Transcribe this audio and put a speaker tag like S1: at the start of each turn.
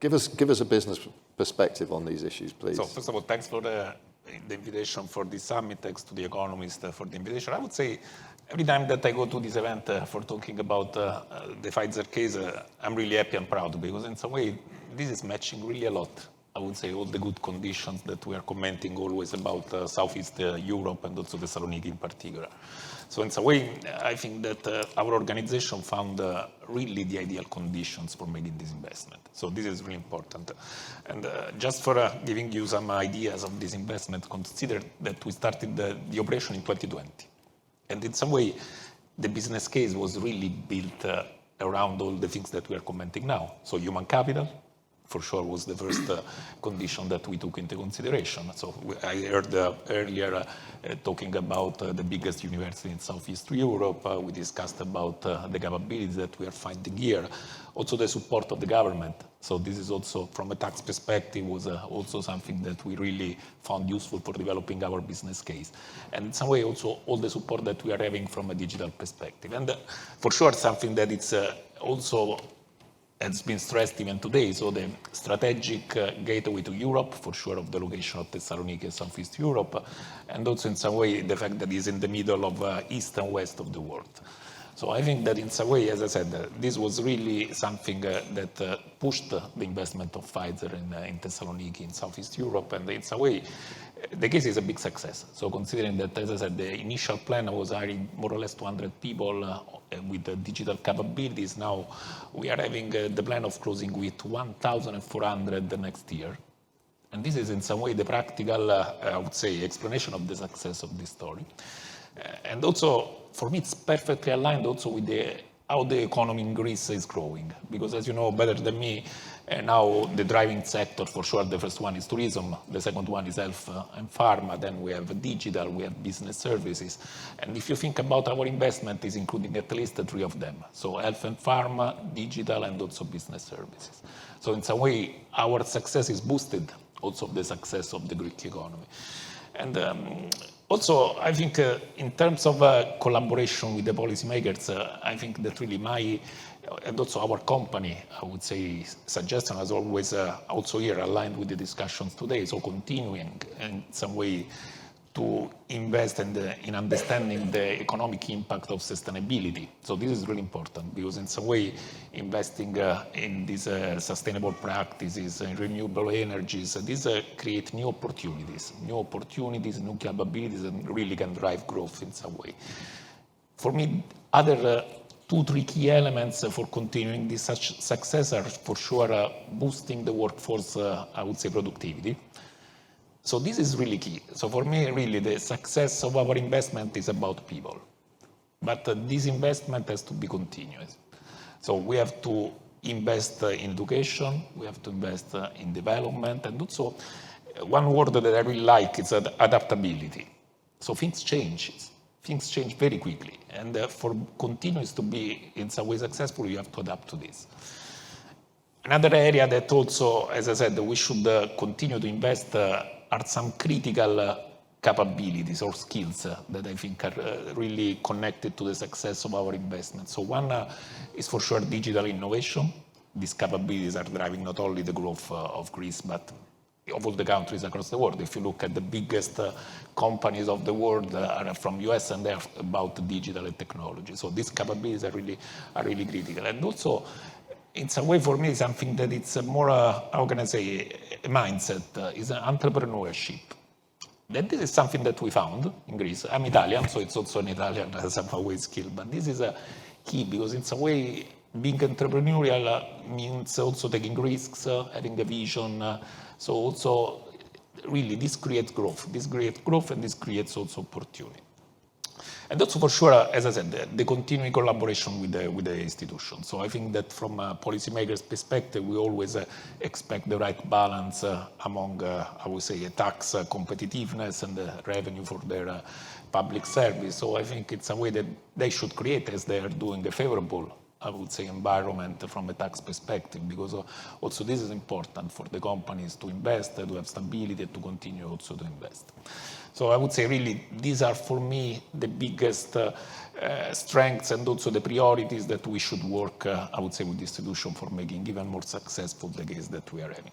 S1: Give us a business perspective on these issues, please.
S2: So first of all, thanks for the invitation for this summit. Thanks to the Economist for the invitation. I would say every time that I go to this event for talking about the Pfizer case, I'm really happy and proud because in some way this is matching really a lot. I would say all the good conditions that we are commenting always about Southeast Europe and also Thessaloniki in particular. So in some way, I think that our organization found really the ideal conditions for making this investment. So this is really important. And just for giving you some ideas of this investment, consider that we started the operation in 2020. And in some way, the business case was really built around all the things that we are commenting now. So human capital, for sure, was the first condition that we took into consideration. So I heard earlier talking about the biggest university in Southeast Europe. We discussed about the capabilities that we are finding here. Also the support of the government. So this is also, from a tax perspective, was also something that we really found useful for developing our business case. And in some way also all the support that we are having from a digital perspective. And for sure something that it's also has been stressed even today, so the strategic gateway to Europe, for sure, of the location of Thessaloniki and Southeast Europe, and also in some way the fact that it's in the middle of east and west of the world. So I think that in some way, as I said, this was really something that pushed the investment of Pfizer in Thessaloniki in Southeast Europe, and in some way the case is a big success. So considering that, as I said, the initial plan was hiring more or less 200 people with the digital capabilities. Now we are having the plan of closing with 1,400 the next year. And this is in some way the practical, I would say, explanation of the success of this story. And also, for me, it's perfectly aligned also with how the economy in Greece is growing. Because as you know better than me, now the driving sector, for sure, the first one is tourism, the second one is health and pharma, then we have digital, we have business services. And if you think about our investment, is including at least three of them. So health and pharma, digital, and also business services. So in some way, our success is boosted also the success of the Greek economy. And also, I think in terms of collaboration with the policymakers, I think that really and also our company, I would say, suggestion has always also here aligned with the discussions today. So continuing in some way to invest in understanding the economic impact of sustainability. So this is really important because in some way investing in these sustainable practices and renewable energies, these create new opportunities, new capabilities, and really can drive growth in some way. For me, other 2-3 key elements for continuing this success are for sure boosting the workforce, I would say, productivity. So this is really key. So for me, really, the success of our investment is about people. But this investment has to be continuous. So we have to invest in education, we have to invest in development, and also one word that I really like is adaptability. So things change very quickly. And for continuous to be in some way successful, you have to adapt to this. Another area that also, as I said, we should continue to invest are some critical capabilities or skills that I think are really connected to the success of our investment. So one is for sure digital innovation. These capabilities are driving not only the growth of Greece, but of all the countries across the world. If you look at the biggest companies of the world are from US and they're about digital and technology. So these capabilities are really critical. And also, in some way, for me, something that it's more, how can I say, a mindset, is entrepreneurship. That this is something that we found in Greece. I'm Italian, so it's also an Italian somehow way skill. But this is a key because in some way, being entrepreneurial means also taking risks, having a vision. So also, really, this creates growth. This creates growth and this creates also opportunity. And also for sure, as I said, the continuing collaboration with the institution. So I think that from a policymaker's perspective, we always expect the right balance among, I would say, a tax competitiveness and the revenue for their public service. So I think it's a way that they should create, as they are doing, a favorable I would say, environment from a tax perspective, because also this is important for the companies to invest, to have stability, to continue also to invest. So I would say really these are for me the biggest strengths and also the priorities that we should work, I would say, with the institution for making even more successful the case that we are having.